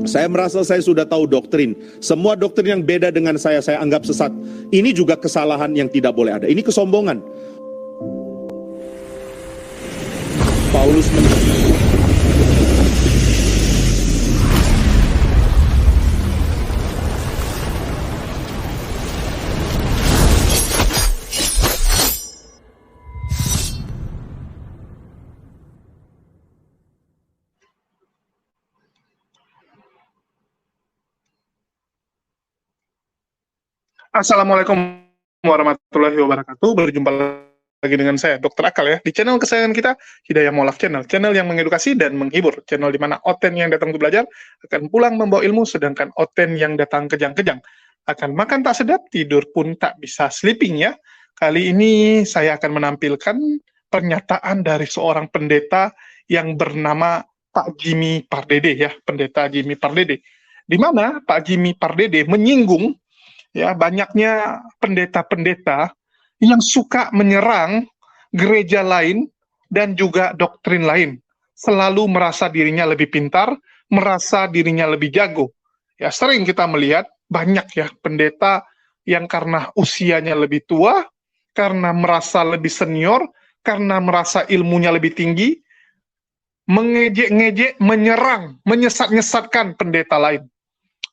Saya merasa saya sudah tahu doktrin. Semua doktrin yang beda dengan saya anggap sesat. Ini juga kesalahan yang tidak boleh ada. Ini kesombongan. Paulus Assalamualaikum warahmatullahi wabarakatuh. Berjumpa lagi dengan saya, Dr. Akal ya, di channel kesayangan kita, Hidayah Mualaf Channel. Channel yang mengedukasi dan menghibur. Channel di mana Oten yang datang untuk belajar akan pulang membawa ilmu, sedangkan Oten yang datang kejang-kejang akan makan tak sedap, tidur pun tak bisa sleeping ya. Kali ini saya akan menampilkan pernyataan dari seorang pendeta yang bernama Pak Jimmy Pardede ya, Pendeta Jimmy Pardede. Di mana Pak Jimmy Pardede menyinggung ya banyaknya pendeta-pendeta yang suka menyerang gereja lain dan juga doktrin lain, selalu merasa dirinya lebih pintar, merasa dirinya lebih jago. Ya sering kita melihat banyak ya pendeta yang karena usianya lebih tua, karena merasa lebih senior, karena merasa ilmunya lebih tinggi, mengejek-ngejek, menyerang, menyesat-nyesatkan pendeta lain.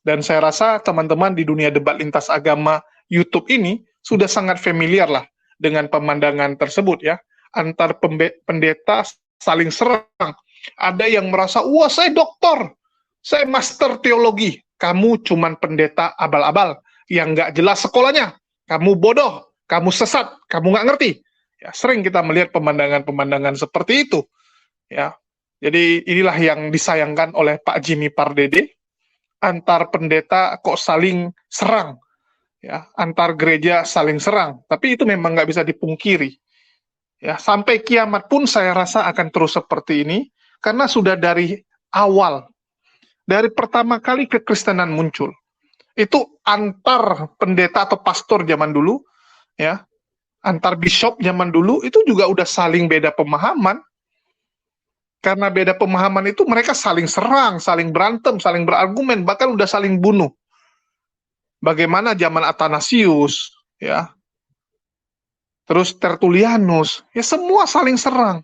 Dan saya rasa teman-teman di dunia debat lintas agama YouTube ini sudah sangat familiar lah dengan pemandangan tersebut ya. Antar pendeta saling serang. Ada yang merasa, wah saya doktor, saya master teologi. Kamu cuman pendeta abal-abal yang nggak jelas sekolahnya. Kamu bodoh, kamu sesat, kamu nggak ngerti. Ya, sering kita melihat pemandangan-pemandangan seperti itu. Ya, jadi inilah yang disayangkan oleh Pak Jimmy Pardede. Antar pendeta kok saling serang, ya, antar gereja saling serang. Tapi itu memang nggak bisa dipungkiri. Ya, sampai kiamat pun saya rasa akan terus seperti ini, karena sudah dari awal, dari pertama kali kekristenan muncul, itu antar pendeta atau pastor zaman dulu, ya, antar bishop zaman dulu itu juga udah saling beda pemahaman. Karena beda pemahaman itu mereka saling serang, saling berantem, saling berargumen, bahkan udah saling bunuh. Bagaimana zaman Athanasius, ya, terus Tertullianus, ya semua saling serang.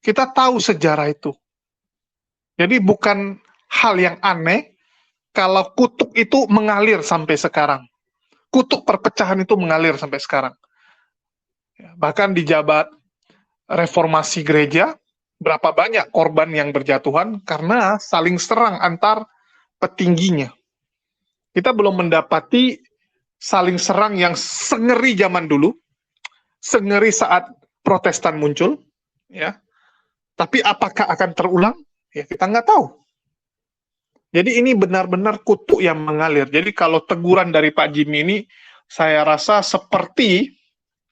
Kita tahu sejarah itu. Jadi bukan hal yang aneh kalau kutuk itu mengalir sampai sekarang. Kutuk perpecahan itu mengalir sampai sekarang. Bahkan di jabat reformasi gereja, berapa banyak korban yang berjatuhan karena saling serang antar petingginya. Kita belum mendapati saling serang yang sengeri zaman dulu, sengeri saat Protestan muncul, ya. Tapi apakah akan terulang? Ya kita nggak tahu. Jadi ini benar-benar kutuk yang mengalir. Jadi kalau teguran dari Pak Jimmy ini, saya rasa seperti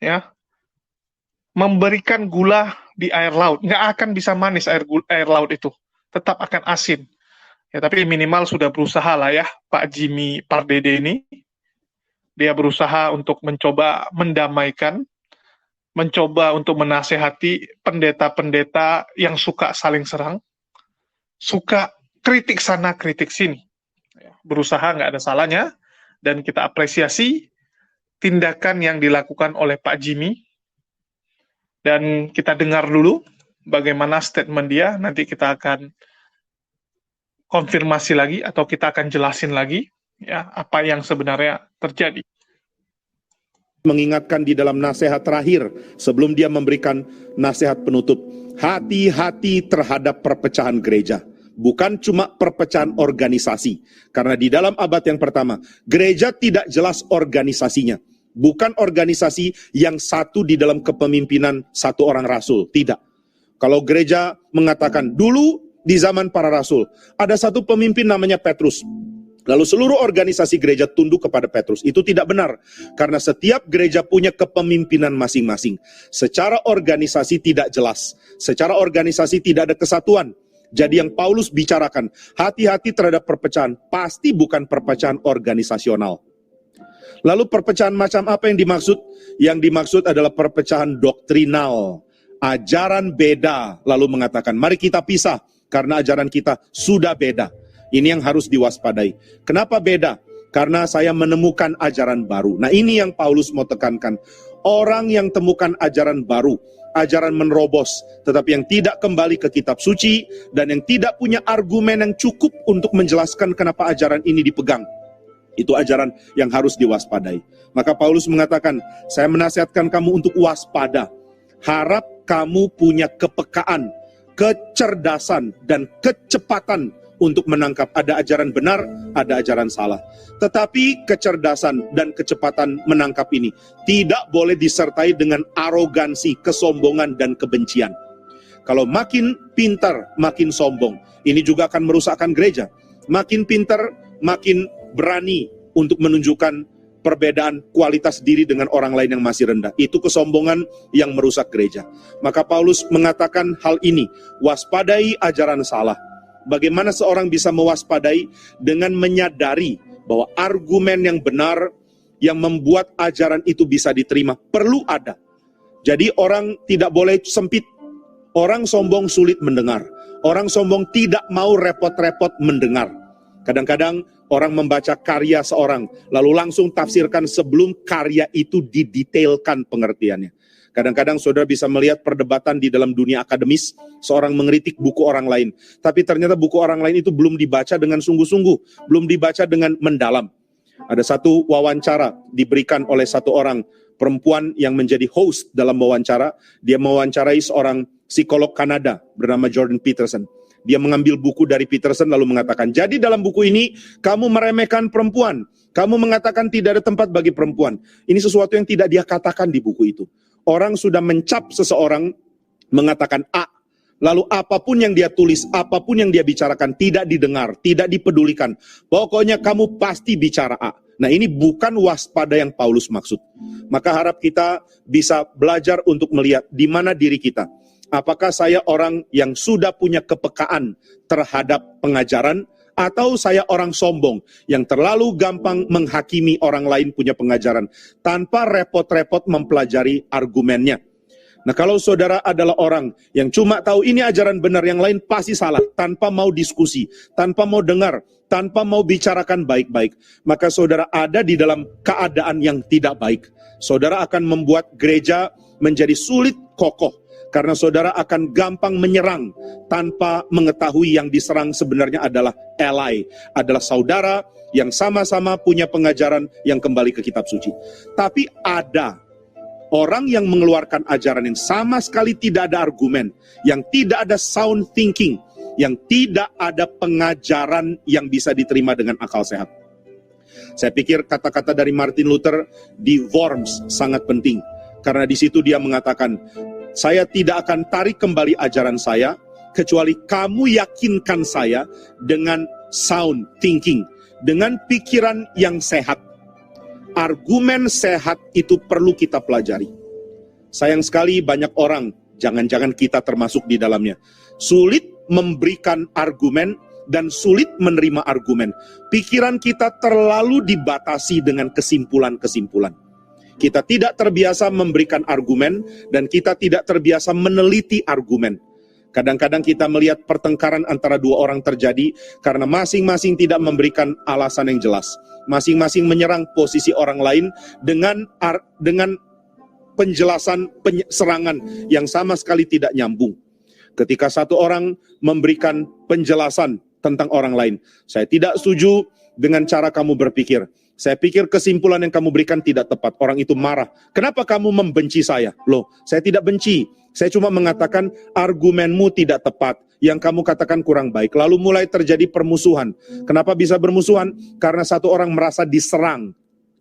ya memberikan gula di air laut. Nggak akan bisa manis air laut itu. Tetap akan asin. Ya, tapi minimal sudah berusaha lah ya Pak Jimmy Pardede ini. Dia berusaha untuk mencoba mendamaikan, mencoba untuk menasehati pendeta-pendeta yang suka saling serang, suka kritik sana, kritik sini. Berusaha nggak ada salahnya, dan kita apresiasi tindakan yang dilakukan oleh Pak Jimmy. Dan kita dengar dulu bagaimana statement dia, nanti kita akan konfirmasi lagi atau kita akan jelasin lagi ya apa yang sebenarnya terjadi. Mengingatkan di dalam nasihat terakhir sebelum dia memberikan nasihat penutup, hati-hati terhadap perpecahan gereja. Bukan cuma perpecahan organisasi. Karena di dalam abad yang pertama, gereja tidak jelas organisasinya. Bukan organisasi yang satu di dalam kepemimpinan satu orang rasul, tidak. Kalau gereja mengatakan dulu di zaman para rasul, ada satu pemimpin namanya Petrus. Lalu seluruh organisasi gereja tunduk kepada Petrus. Itu tidak benar. Karena setiap gereja punya kepemimpinan masing-masing. Secara organisasi tidak jelas. Secara organisasi tidak ada kesatuan. Jadi yang Paulus bicarakan, hati-hati terhadap perpecahan. Pasti bukan perpecahan organisasional. Lalu perpecahan macam apa yang dimaksud? Yang dimaksud adalah perpecahan doktrinal. Ajaran beda, lalu mengatakan, mari kita pisah, karena ajaran kita sudah beda. Ini yang harus diwaspadai. Kenapa beda? Karena saya menemukan ajaran baru. Nah, ini yang Paulus mau tekankan. Orang yang temukan ajaran baru, ajaran menerobos, tetapi yang tidak kembali ke kitab suci, dan yang tidak punya argumen yang cukup untuk menjelaskan kenapa ajaran ini dipegang. Itu ajaran yang harus diwaspadai. Maka Paulus mengatakan, saya menasihatkan kamu untuk waspada. Harap kamu punya kepekaan, kecerdasan, dan kecepatan untuk menangkap ada ajaran benar, ada ajaran salah. Tetapi kecerdasan dan kecepatan menangkap ini tidak boleh disertai dengan arogansi, kesombongan, dan kebencian. Kalau makin pintar, makin sombong, ini juga akan merusakkan gereja. Makin pintar, makin berani untuk menunjukkan perbedaan kualitas diri dengan orang lain yang masih rendah. Itu kesombongan yang merusak gereja. Maka Paulus mengatakan hal ini, waspadai ajaran salah. Bagaimana seorang bisa mewaspadai? Dengan menyadari bahwa argumen yang benar yang membuat ajaran itu bisa diterima perlu ada. Jadi orang tidak boleh sempit. Orang sombong sulit mendengar. Orang sombong tidak mau repot-repot mendengar. Kadang-kadang orang membaca karya seorang, lalu langsung tafsirkan sebelum karya itu didetailkan pengertiannya. Kadang-kadang saudara bisa melihat perdebatan di dalam dunia akademis, seorang mengkritik buku orang lain. Tapi ternyata buku orang lain itu belum dibaca dengan sungguh-sungguh, belum dibaca dengan mendalam. Ada satu wawancara diberikan oleh satu orang perempuan yang menjadi host dalam wawancara. Dia mewawancarai seorang psikolog Kanada bernama Jordan Peterson. Dia mengambil buku dari Peterson lalu mengatakan, jadi dalam buku ini kamu meremehkan perempuan. Kamu mengatakan tidak ada tempat bagi perempuan. Ini sesuatu yang tidak dia katakan di buku itu. Orang sudah mencap seseorang mengatakan A, lalu apapun yang dia tulis, apapun yang dia bicarakan tidak didengar, tidak dipedulikan. Pokoknya kamu pasti bicara A. Nah, ini bukan waspada yang Paulus maksud. Maka harap kita bisa belajar untuk melihat di mana diri kita. Apakah saya orang yang sudah punya kepekaan terhadap pengajaran, atau saya orang sombong yang terlalu gampang menghakimi orang lain punya pengajaran tanpa repot-repot mempelajari argumennya. Nah, kalau saudara adalah orang yang cuma tahu ini ajaran benar, yang lain pasti salah, tanpa mau diskusi, tanpa mau dengar, tanpa mau bicarakan baik-baik, maka saudara ada di dalam keadaan yang tidak baik. Saudara akan membuat gereja menjadi sulit kokoh, karena saudara akan gampang menyerang tanpa mengetahui yang diserang sebenarnya adalah ally, adalah saudara yang sama-sama punya pengajaran yang kembali ke kitab suci. Tapi ada orang yang mengeluarkan ajaran yang sama sekali tidak ada argumen, yang tidak ada sound thinking, yang tidak ada pengajaran yang bisa diterima dengan akal sehat. Saya pikir kata-kata dari Martin Luther di Worms sangat penting, karena di situ dia mengatakan, saya tidak akan tarik kembali ajaran saya, kecuali kamu yakinkan saya dengan sound thinking, dengan pikiran yang sehat. Argumen sehat itu perlu kita pelajari. Sayang sekali banyak orang, jangan-jangan kita termasuk di dalamnya, sulit memberikan argumen dan sulit menerima argumen. Pikiran kita terlalu dibatasi dengan kesimpulan-kesimpulan. Kita tidak terbiasa memberikan argumen, dan kita tidak terbiasa meneliti argumen. Kadang-kadang kita melihat pertengkaran antara dua orang terjadi karena masing-masing tidak memberikan alasan yang jelas. Masing-masing menyerang posisi orang lain dengan penjelasan serangan yang sama sekali tidak nyambung. Ketika satu orang memberikan penjelasan tentang orang lain, saya tidak setuju dengan cara kamu berpikir. Saya pikir kesimpulan yang kamu berikan tidak tepat. Orang itu marah. Kenapa kamu membenci saya? Loh, saya tidak benci. Saya cuma mengatakan argumenmu tidak tepat. Yang kamu katakan kurang baik. Lalu mulai terjadi permusuhan. Kenapa bisa bermusuhan? Karena satu orang merasa diserang.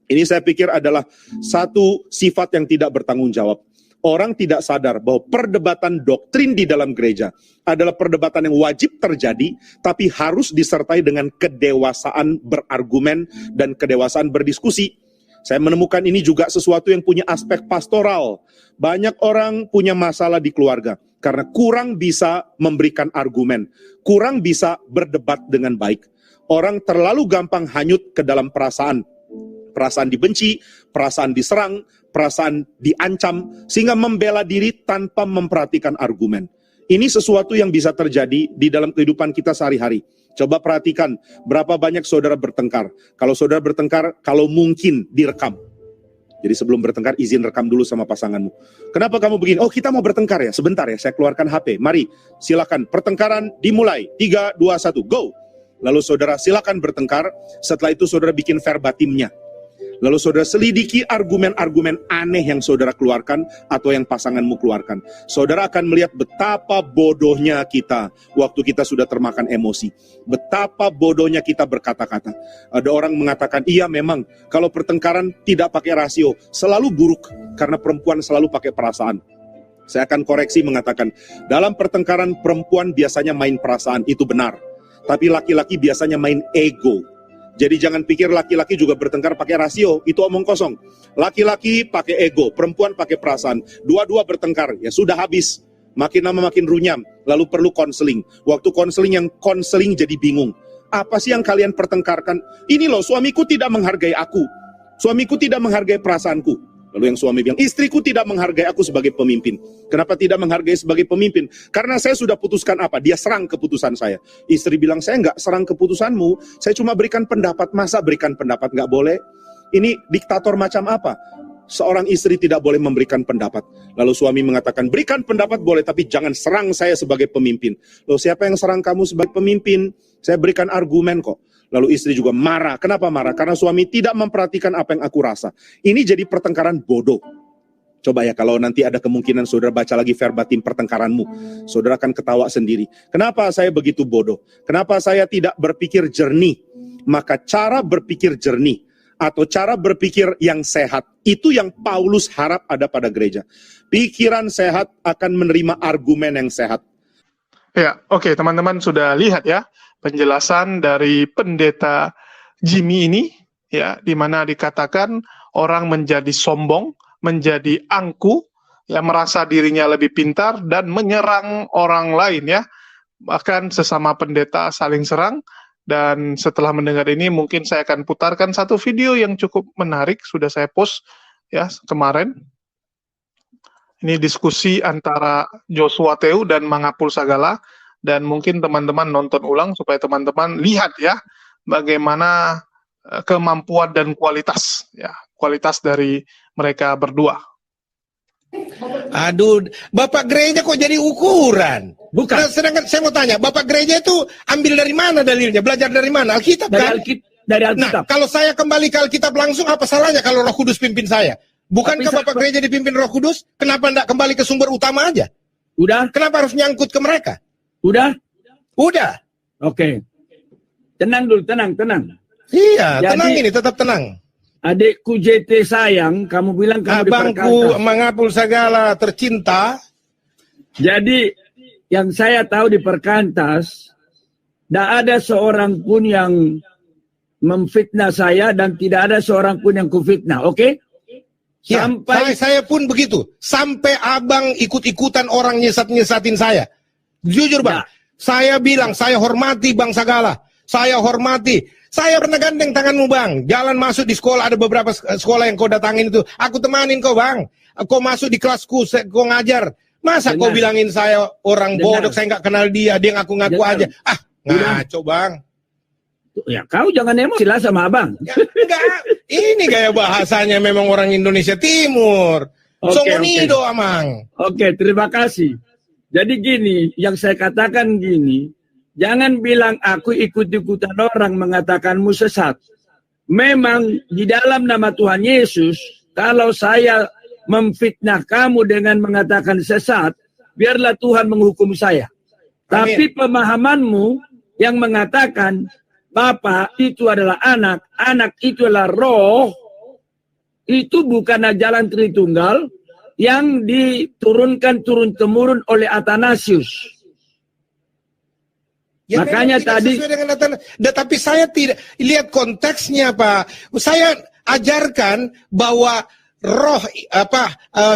Ini saya pikir adalah satu sifat yang tidak bertanggung jawab. Orang tidak sadar bahwa perdebatan doktrin di dalam gereja adalah perdebatan yang wajib terjadi, tapi harus disertai dengan kedewasaan berargumen dan kedewasaan berdiskusi. Saya menemukan ini juga sesuatu yang punya aspek pastoral. Banyak orang punya masalah di keluarga karena kurang bisa memberikan argumen, kurang bisa berdebat dengan baik. Orang terlalu gampang hanyut ke dalam perasaan dibenci, perasaan diserang, perasaan diancam, sehingga membela diri tanpa memperhatikan argumen. Ini sesuatu yang bisa terjadi di dalam kehidupan kita sehari-hari. Coba perhatikan berapa banyak saudara bertengkar. Kalau saudara bertengkar, kalau mungkin direkam. Jadi sebelum bertengkar, izin rekam dulu sama pasanganmu. Kenapa kamu begini? Oh, kita mau bertengkar ya? Sebentar ya, saya keluarkan HP. Mari, silakan. Pertengkaran dimulai. 3, 2, 1, go! Lalu saudara silakan bertengkar. Setelah itu saudara bikin verbatimnya. Lalu saudara selidiki argumen-argumen aneh yang saudara keluarkan atau yang pasanganmu keluarkan. Saudara akan melihat betapa bodohnya kita waktu kita sudah termakan emosi. Betapa bodohnya kita berkata-kata. Ada orang mengatakan, iya memang kalau pertengkaran tidak pakai rasio, selalu buruk karena perempuan selalu pakai perasaan. Saya akan koreksi mengatakan, dalam pertengkaran perempuan biasanya main perasaan, itu benar. Tapi laki-laki biasanya main ego. Jadi jangan pikir laki-laki juga bertengkar pakai rasio, itu omong kosong. Laki-laki pakai ego, perempuan pakai perasaan. Dua-dua bertengkar, ya sudah habis. Makin lama makin runyam, lalu perlu konseling. Waktu konseling yang konseling jadi bingung. Apa sih yang kalian pertengkarkan? Ini loh, suamiku tidak menghargai aku. Suamiku tidak menghargai perasaanku. Lalu yang suami bilang, istriku tidak menghargai aku sebagai pemimpin. Kenapa tidak menghargai sebagai pemimpin? Karena saya sudah putuskan apa? Dia serang keputusan saya. Istri bilang, saya nggak serang keputusanmu. Saya cuma berikan pendapat. Masa berikan pendapat nggak boleh? Ini diktator macam apa? Seorang istri tidak boleh memberikan pendapat. Lalu suami mengatakan, berikan pendapat boleh, tapi jangan serang saya sebagai pemimpin. Loh, siapa yang serang kamu sebagai pemimpin? Saya berikan argumen kok. Lalu istri juga marah. Kenapa marah? Karena suami tidak memperhatikan apa yang aku rasa. Ini jadi pertengkaran bodoh. Coba ya, kalau nanti ada kemungkinan saudara baca lagi verbatim pertengkaranmu, saudara akan ketawa sendiri. Kenapa saya begitu bodoh? Kenapa saya tidak berpikir jernih? Maka cara berpikir jernih atau cara berpikir yang sehat, itu yang Paulus harap ada pada gereja. Pikiran sehat akan menerima argumen yang sehat. Ya, oke, teman-teman sudah lihat ya penjelasan dari pendeta Jimmy ini, ya, di mana dikatakan orang menjadi sombong, menjadi angku, ya, merasa dirinya lebih pintar dan menyerang orang lain, ya. Bahkan sesama pendeta saling serang. Dan setelah mendengar ini mungkin saya akan putarkan satu video yang cukup menarik, sudah saya post ya kemarin. Ini diskusi antara Joshua Teu dan Mangapul Sagala, dan mungkin teman-teman nonton ulang supaya teman-teman lihat ya bagaimana kemampuan dan kualitas dari mereka berdua. Aduh, Bapak gereja kok jadi ukuran? Bukan. Nah, sedangkan saya mau tanya, Bapak gereja itu ambil dari mana dalilnya? Belajar dari mana? Alkitab kan? Dari Alkitab. Nah, kalau saya kembali ke Alkitab langsung, apa salahnya kalau Roh Kudus pimpin saya? Bukankah Bapak gereja dipimpin Roh Kudus? Kenapa enggak kembali ke sumber utama aja? Udah? Kenapa harus nyangkut ke mereka? Udah? Udah. Oke. Tenang dulu, tenang. Iya, Jadi, tenang ini, tetap tenang. Adikku JT sayang, kamu bilang kamu Abangku Mangapul Sagala tercinta. Jadi, yang saya tahu di Perkantas, tidak ada seorang pun yang memfitnah saya dan tidak ada seorang pun yang kufitnah, oke? Ya, Sampai saya pun begitu. Sampai abang ikut-ikutan orang nyesat-nyesatin saya. Jujur bang, saya bilang saya hormati Bang Sagala. Saya hormati. Saya pernah gandeng tanganmu bang. Jalan masuk di sekolah, ada beberapa sekolah yang kau datangin itu. Aku temanin kau bang. Kau masuk di kelasku, kau ngajar. Masa kau bilangin saya orang bodoh, saya nggak kenal dia ngaku-ngaku aja. Ah, ngaco bang. Ya kau jangan emosi lah sama abang. Ya, enggak, ini gaya bahasanya memang orang Indonesia Timur. Songonido amang. Oke, terima kasih. Jadi gini, yang saya katakan gini, jangan bilang aku ikut-ikutan orang mengatakanmu sesat. Memang di dalam nama Tuhan Yesus, kalau saya memfitnah kamu dengan mengatakan sesat, biarlah Tuhan menghukum saya. Amin. Tapi pemahamanmu yang mengatakan Bapa itu adalah anak, anak itu adalah roh, itu bukanlah jalan Tritunggal yang diturunkan turun-temurun oleh Athanasius. Ya, makanya tadi tapi saya tidak lihat konteksnya Pak. Saya ajarkan bahwa roh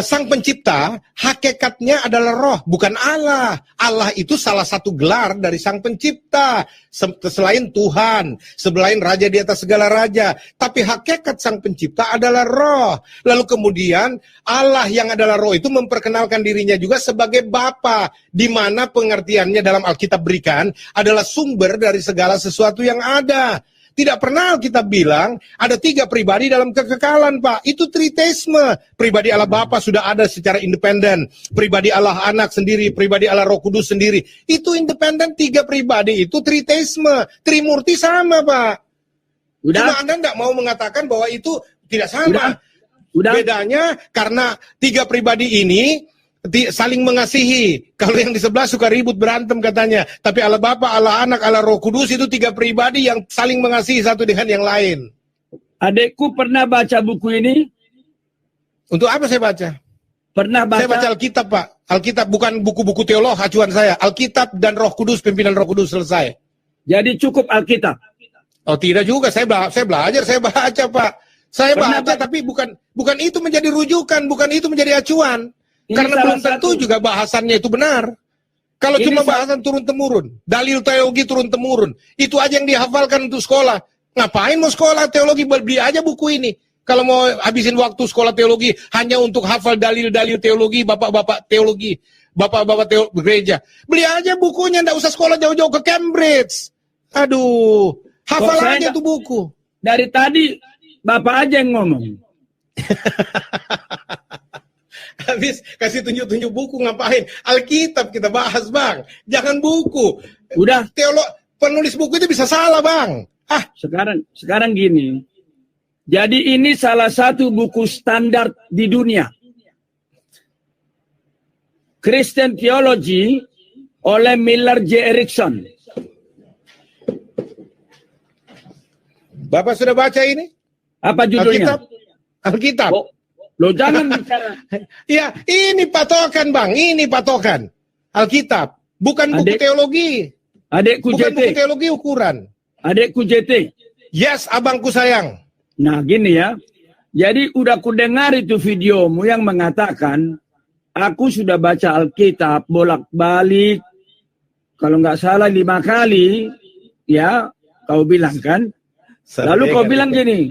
sang pencipta hakikatnya adalah roh, bukan Allah. Allah itu salah satu gelar dari sang pencipta, selain Tuhan, selain raja di atas segala raja. Tapi hakikat sang pencipta adalah roh. Lalu kemudian Allah yang adalah roh itu memperkenalkan dirinya juga sebagai Bapa, di mana pengertiannya dalam Alkitab berikan adalah sumber dari segala sesuatu yang ada. Tidak pernah kita bilang ada 3 pribadi dalam kekekalan, Pak. Itu tritheisme. Pribadi Allah Bapa sudah ada secara independen. Pribadi Allah Anak sendiri, pribadi Allah Roh Kudus sendiri. Itu independen, 3 pribadi. Itu tritheisme. Trimurti sama, Pak. Cuma Anda tidak mau mengatakan bahwa itu tidak sama. Bedanya karena 3 pribadi ini saling mengasihi. Kalau yang di sebelah suka ribut berantem katanya. Tapi Allah Bapa, Allah Anak, Allah Roh Kudus itu 3 pribadi yang saling mengasihi satu dengan yang lain. Adekku pernah baca buku ini? Untuk apa saya baca? Pernah baca? Saya baca Alkitab, Pak. Alkitab bukan buku-buku teolog acuan saya. Alkitab dan Roh Kudus, pimpinan Roh Kudus, selesai. Jadi cukup Alkitab? Oh tidak juga, saya belajar, saya baca, Pak. Saya baca, tapi bukan itu menjadi rujukan, bukan itu menjadi acuan. Karena belum tentu juga bahasannya itu benar. Kalau cuma bahasan turun-temurun, dalil teologi turun-temurun, itu aja yang dihafalkan untuk sekolah. Ngapain mau sekolah teologi? Beli aja buku ini. Kalau mau habisin waktu sekolah teologi hanya untuk hafal dalil-dalil teologi, bapak-bapak teologi, bapak-bapak gereja, beli aja bukunya, nggak usah sekolah jauh-jauh ke Cambridge. Aduh, hafal aja tuh buku. Dari tadi bapak aja yang ngomong. Habis kasih tunjuk-tunjuk buku ngapain? Alkitab kita bahas, Bang. Jangan buku. Udah. Penulis buku itu bisa salah, Bang. Sekarang gini. Jadi ini salah satu buku standar di dunia. Christian Theology oleh Miller J. Erickson. Bapak sudah baca ini? Apa judulnya? Alkitab. Lo jangan bicara. Ya, ini patokan, Bang. Ini patokan. Alkitab. Bukan buku teologi. Adekku bukan JT. Buku teologi ukuran. Adekku JT. Yes, abangku sayang. Nah, gini ya. Jadi udah ku dengar itu videomu yang mengatakan, aku sudah baca Alkitab bolak-balik. Kalau nggak salah 5 kali. Ya, kau bilang kan. Lalu kau bilang gini.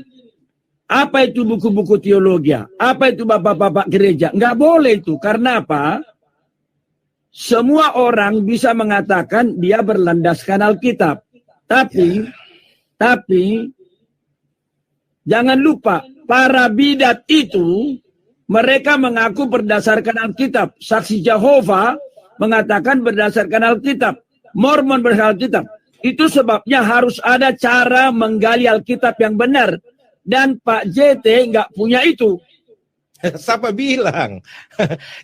Apa itu buku-buku teologi? Apa itu bapak-bapak gereja? Nggak boleh itu. Karena apa? Semua orang bisa mengatakan dia berlandaskan Alkitab. Tapi jangan lupa, para bidat itu mereka mengaku berdasarkan Alkitab. Saksi Jehovah mengatakan berdasarkan Alkitab. Mormon berdasarkan Alkitab. Itu sebabnya harus ada cara menggali Alkitab yang benar. Dan Pak JT nggak punya itu. Siapa bilang?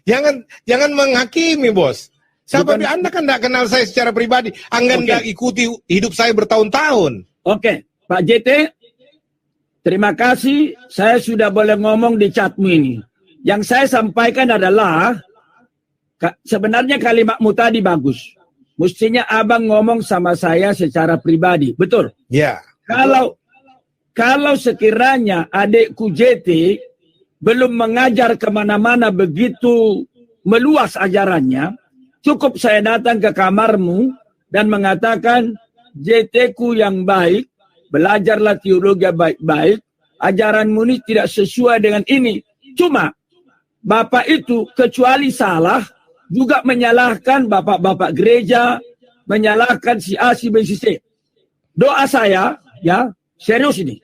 jangan menghakimi, Bos. Siapa bilang? Anda kan nggak kenal saya secara pribadi. Anda nggak ikuti hidup saya bertahun-tahun. Oke, Pak JT, terima kasih. Saya sudah boleh ngomong di chatmu ini. Yang saya sampaikan adalah, sebenarnya kalimatmu tadi bagus. Mestinya abang ngomong sama saya secara pribadi. Betul? Ya. Kalau sekiranya adekku JT belum mengajar kemana-mana begitu meluas ajarannya, cukup saya datang ke kamarmu dan mengatakan, JT-ku yang baik, belajarlah teologi baik-baik, ajaranmu ini tidak sesuai dengan ini. Cuma, Bapak itu kecuali salah, juga menyalahkan bapak-bapak gereja, menyalahkan si A, si B, si C. Doa saya, ya, serius ini.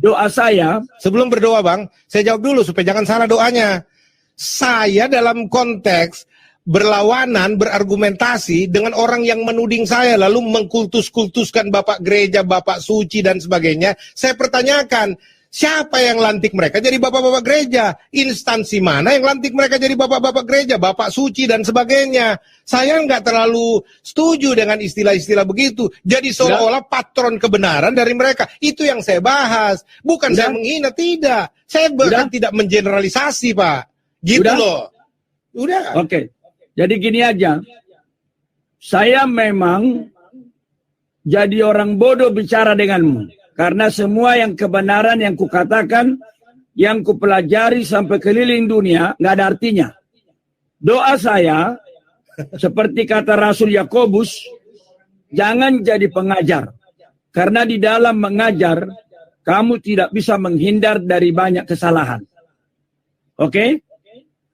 Doa saya, sebelum berdoa, Bang, saya jawab dulu supaya jangan salah doanya. Saya dalam konteks berlawanan, berargumentasi dengan orang yang menuding saya, lalu mengkultus-kultuskan bapak gereja, bapak suci dan sebagainya. Saya pertanyakan, siapa yang lantik mereka jadi bapak-bapak gereja? Instansi mana yang lantik mereka jadi bapak-bapak gereja, bapak suci dan sebagainya? Saya nggak terlalu setuju dengan istilah-istilah begitu. Jadi seolah-olah patron kebenaran dari mereka. Itu yang saya bahas. Bukan saya menghina, tidak. Saya bahkan tidak mengeneralisasi, Pak. Gitu loh. Udah. Oke. Jadi gini aja. Saya memang jadi orang bodoh bicara denganmu. Karena semua yang kebenaran yang kukatakan, yang kupelajari sampai keliling dunia nggak ada artinya. Doa saya seperti kata Rasul Yakobus, jangan jadi pengajar. Karena di dalam mengajar kamu tidak bisa menghindar dari banyak kesalahan. Oke?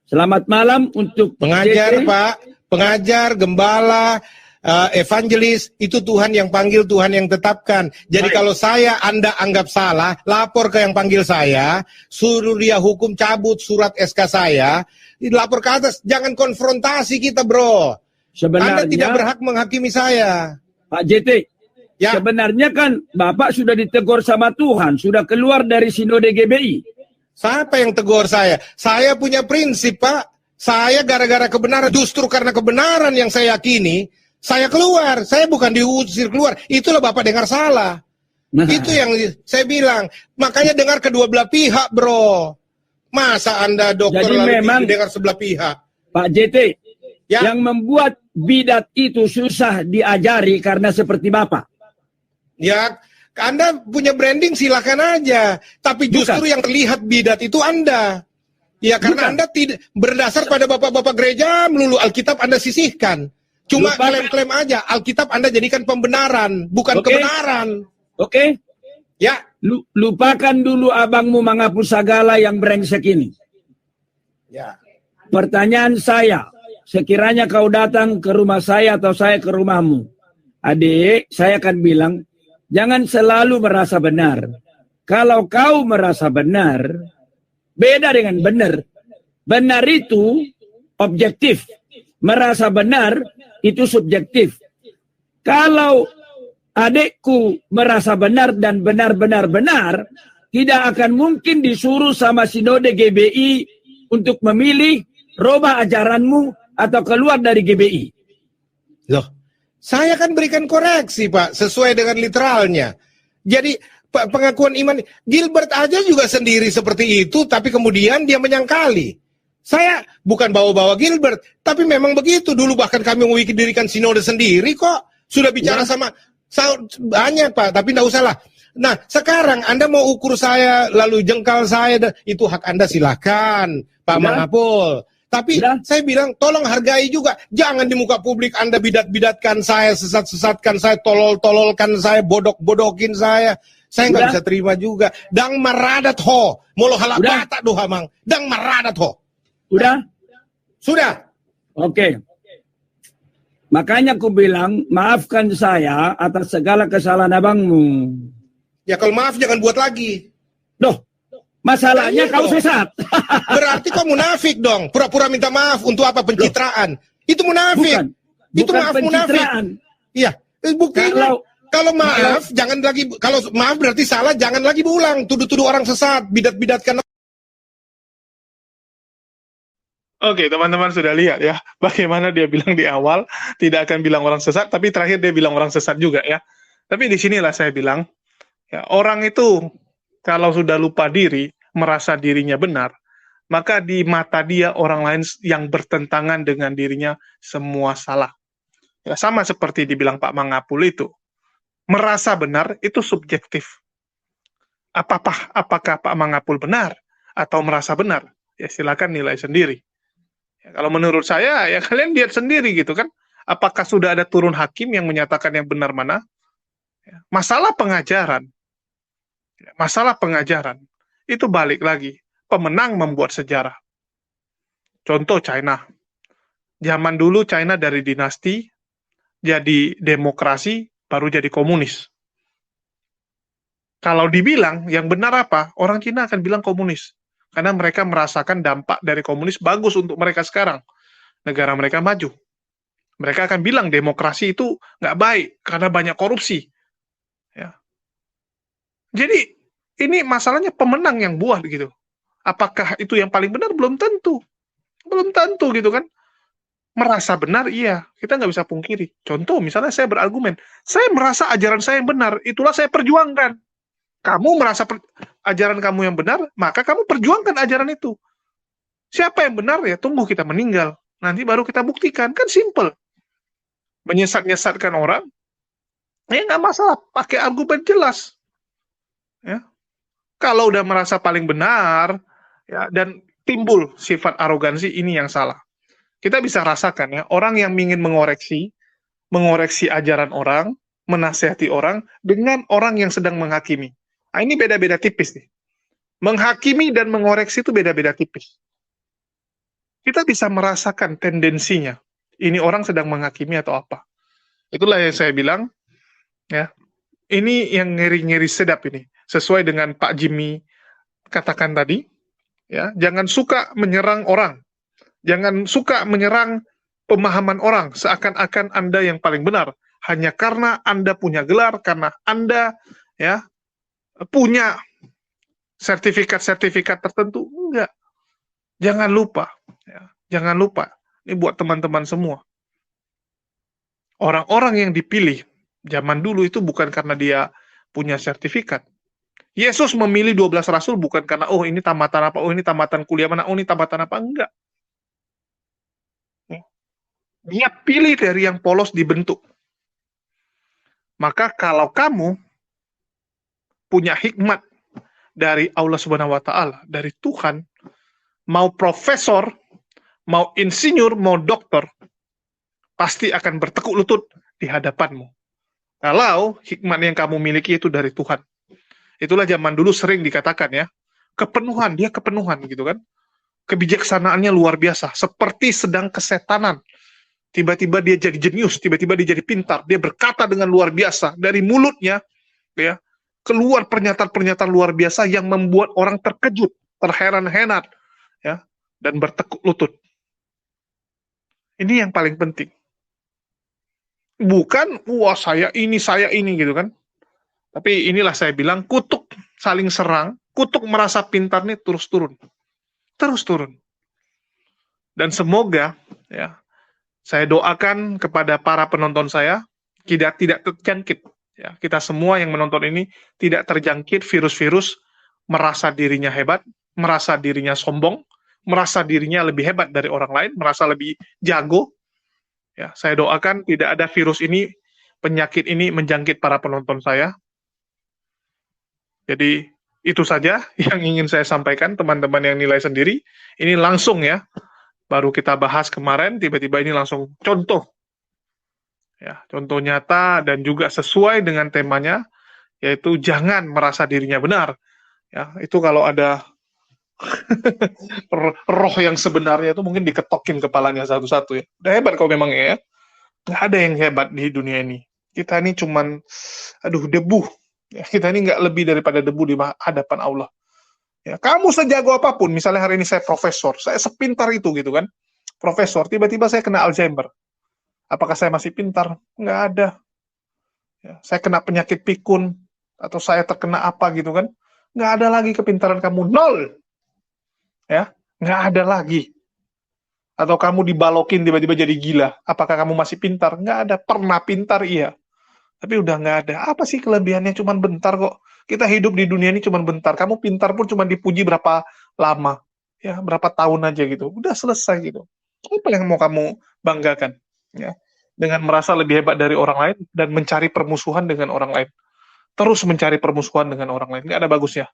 Selamat malam untuk Pengajar, JT. Pak. Pengajar, gembala, evangelis, itu Tuhan yang panggil, Tuhan yang tetapkan. Jadi Baik. kalau Anda anggap salah, lapor ke yang panggil saya, suruh dia hukum, cabut surat SK saya, lapor ke atas. Jangan konfrontasi kita, bro. Anda Sebenarnya tidak berhak menghakimi saya. Pak JT, Ya, sebenarnya kan Bapak sudah ditegur sama Tuhan, sudah keluar dari sinode GBI. siapa yang tegur saya? Saya punya prinsip, Pak. Saya gara-gara kebenaran, justru karena kebenaran yang saya yakini, saya keluar. Saya bukan diusir keluar. Itulah Bapak dengar salah. Nah, Itu yang saya bilang. Makanya dengar kedua belah pihak, bro. Masa Anda dokter Jadi lalu memang- dengar sebelah pihak? Pak JT, Ya. yang membuat bidat itu susah diajari karena seperti Bapak. Ya, Anda punya branding silakan aja. Tapi justru yang terlihat bidat itu Anda. Ya, karena Bukan. Anda tidak berdasar pada bapak-bapak gereja melulu Alkitab Anda sisihkan. Cuma Lupakan. klaim-klaim aja. Alkitab Anda jadikan pembenaran, bukan Oke. kebenaran. Oke? Ya, Lupakan dulu abangmu menghapus segala yang brengsek ini. ya. Pertanyaan saya, sekiranya kau datang ke rumah saya atau saya ke rumahmu, adik, saya akan bilang, jangan selalu merasa benar. Kalau kau merasa benar, beda dengan benar. Benar itu objektif. Merasa benar itu subjektif. Kalau adikku merasa benar dan benar-benar benar, tidak akan mungkin disuruh sama sinode GBI untuk memilih robah ajaranmu atau keluar dari GBI. Loh, saya kan berikan koreksi, Pak, sesuai dengan literalnya. Jadi, pengakuan iman, Gilbert aja juga sendiri seperti itu, tapi kemudian dia menyangkali. Saya bukan bawa-bawa Gilbert, tapi memang begitu. Dulu bahkan kami dirikan sinode sendiri kok. Sudah bicara sama banyak, Pak, tapi tidak usah lah. Nah, sekarang Anda mau ukur saya, lalu jengkal saya, itu hak Anda silakan, Pak Mangapul. Tapi saya bilang, tolong hargai juga. Jangan di muka publik Anda bidat-bidatkan saya, sesat-sesatkan saya, tolol-tololkan saya, bodok-bodokin saya. Saya nggak bisa terima juga. Dang maradat ho. Molo halak bata doh hamang. Dang maradat ho. Udah? Sudah. Oke. Makanya aku bilang, maafkan saya atas segala kesalahan abangmu. Ya kalau maaf jangan buat lagi. Loh, masalahnya kau sesat. Berarti kau munafik dong. Pura-pura minta maaf untuk apa? Pencitraan. Itu munafik. Itu Bukan maaf munafik. pencitraan. Iya. Buktinya. Kalau maaf, Kalau- jangan lagi. Kalau maaf berarti salah, jangan lagi berulang. Tuduh-tuduh orang sesat, bidat-bidatkan. Oke, teman-teman sudah lihat ya, bagaimana dia bilang di awal tidak akan bilang orang sesat, tapi terakhir dia bilang orang sesat juga ya. Tapi disinilah saya bilang, ya, orang itu kalau sudah lupa diri, merasa dirinya benar, maka di mata dia orang lain yang bertentangan dengan dirinya semua salah. Ya, sama seperti dibilang Pak Mangapul itu, merasa benar itu subjektif. Apakah Pak Mangapul benar atau merasa benar? Ya silakan nilai sendiri. Ya, kalau menurut saya, ya kalian lihat sendiri gitu kan. Apakah sudah ada turun hakim yang menyatakan yang benar mana? Ya, masalah pengajaran. Ya, masalah pengajaran. Itu balik lagi. Pemenang membuat sejarah. Contoh China. Zaman dulu China dari dinasti, jadi demokrasi, baru jadi komunis. Kalau dibilang yang benar apa, orang Cina akan bilang komunis. Karena mereka merasakan dampak dari komunis bagus untuk mereka sekarang. Negara mereka maju. Mereka akan bilang demokrasi itu nggak baik karena banyak korupsi. Ya. Jadi ini masalahnya pemenang yang buat gitu. Apakah itu yang paling benar? Belum tentu. Belum tentu gitu kan. Merasa benar, iya. Kita nggak bisa pungkiri. Contoh, misalnya saya berargumen. Saya merasa ajaran saya yang benar. Itulah saya perjuangkan. Kamu merasa ajaran kamu yang benar, maka kamu perjuangkan ajaran itu. Siapa yang benar ya tunggu kita meninggal. Nanti baru kita buktikan. Kan simple. Menyesat-nyesatkan orang, ya nggak masalah. Pakai argumen jelas. Ya. Kalau udah merasa paling benar, ya, dan timbul sifat arogansi, ini yang salah. Kita bisa rasakan ya, orang yang ingin mengoreksi ajaran orang, menasehati orang, dengan orang yang sedang menghakimi. Nah, ini beda-beda tipis nih. Menghakimi dan mengoreksi itu beda-beda tipis. Kita bisa merasakan tendensinya. Ini orang sedang menghakimi atau apa. Itulah yang saya bilang, ya, ini yang ngeri-ngeri sedap ini. Sesuai dengan Pak Jimmy katakan tadi, ya, jangan suka menyerang orang. Jangan suka menyerang pemahaman orang seakan-akan Anda yang paling benar hanya karena Anda punya gelar, karena Anda ya punya sertifikat-sertifikat tertentu. Enggak. Jangan lupa, ya, jangan lupa. Ini buat teman-teman semua. Orang-orang yang dipilih zaman dulu itu bukan karena dia punya sertifikat. Yesus memilih 12 rasul bukan karena, oh ini tamatan apa, oh ini tamatan kuliah mana, oh ini tamatan apa, enggak. Dia pilih dari yang polos dibentuk. Maka kalau kamu punya hikmat dari Allah Subhanahu wa Ta'ala, dari Tuhan, mau profesor, mau insinyur, mau dokter, pasti akan bertekuk lutut di hadapanmu. Kalau hikmat yang kamu miliki itu dari Tuhan. Itulah zaman dulu sering dikatakan ya, kepenuhan, dia kepenuhan gitu kan. Kebijaksanaannya luar biasa, seperti sedang kesetanan. Tiba-tiba dia jadi jenius, tiba-tiba dia jadi pintar, dia berkata dengan luar biasa, dari mulutnya ya keluar pernyataan-pernyataan luar biasa yang membuat orang terkejut, terheran-heran ya, dan bertekuk lutut. Ini yang paling penting. Bukan wah saya ini gitu kan. Tapi inilah saya bilang, kutuk saling serang, kutuk merasa pintar nih terus turun. Terus turun. Dan semoga ya, saya doakan kepada para penonton saya tidak terjangkit. Ya, kita semua yang menonton ini tidak terjangkit virus-virus merasa dirinya hebat, merasa dirinya sombong, merasa dirinya lebih hebat dari orang lain, merasa lebih jago. Ya, saya doakan tidak ada virus ini, penyakit ini menjangkit para penonton saya. Jadi itu saja yang ingin saya sampaikan, teman-teman yang nilai sendiri. Ini langsung ya, baru kita bahas kemarin, tiba-tiba ini langsung contoh. Ya, contoh nyata dan juga sesuai dengan temanya, yaitu jangan merasa dirinya benar. Ya, itu kalau ada roh yang sebenarnya itu mungkin diketokin kepalanya satu-satu ya. Udah hebat kau memang ya. Nggak ada yang hebat di dunia ini. Kita ini cuman, debu. Ya, kita ini nggak lebih daripada debu di hadapan Allah. Ya, kamu sejago apapun, misalnya hari ini saya profesor, saya sepintar itu gitu kan, profesor, tiba-tiba saya kena Alzheimer. Apakah saya masih pintar? Nggak ada. Ya, saya kena penyakit pikun, atau saya terkena apa gitu kan, nggak ada lagi kepintaran kamu, nol. Ya, nggak ada lagi. Atau kamu dibalokin tiba-tiba jadi gila, apakah kamu masih pintar? Nggak ada. Pernah pintar, iya. Tapi udah nggak ada. Apa sih kelebihannya? Cuman bentar kok. Kita hidup di dunia ini cuman bentar. Kamu pintar pun cuma dipuji berapa lama. Ya, berapa tahun aja gitu. Udah selesai gitu. Apa yang mau kamu banggakan? Ya, dengan merasa lebih hebat dari orang lain dan mencari permusuhan dengan orang lain. Terus mencari permusuhan dengan orang lain. Nggak ada bagusnya.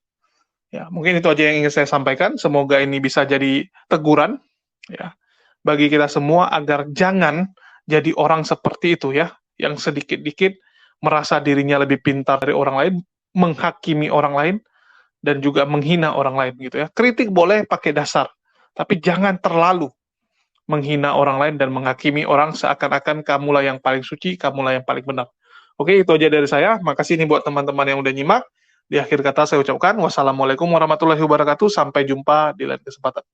Ya, mungkin itu aja yang ingin saya sampaikan. Semoga ini bisa jadi teguran ya bagi kita semua agar jangan jadi orang seperti itu ya, yang sedikit-dikit merasa dirinya lebih pintar dari orang lain, menghakimi orang lain, dan juga menghina orang lain gitu ya. Kritik boleh pakai dasar, tapi jangan terlalu menghina orang lain dan menghakimi orang seakan-akan kamulah yang paling suci, kamulah yang paling benar. Oke, itu aja dari saya. Makasih nih buat teman-teman yang udah nyimak. Di akhir kata saya ucapkan wassalamualaikum warahmatullahi wabarakatuh. Sampai jumpa di lain kesempatan.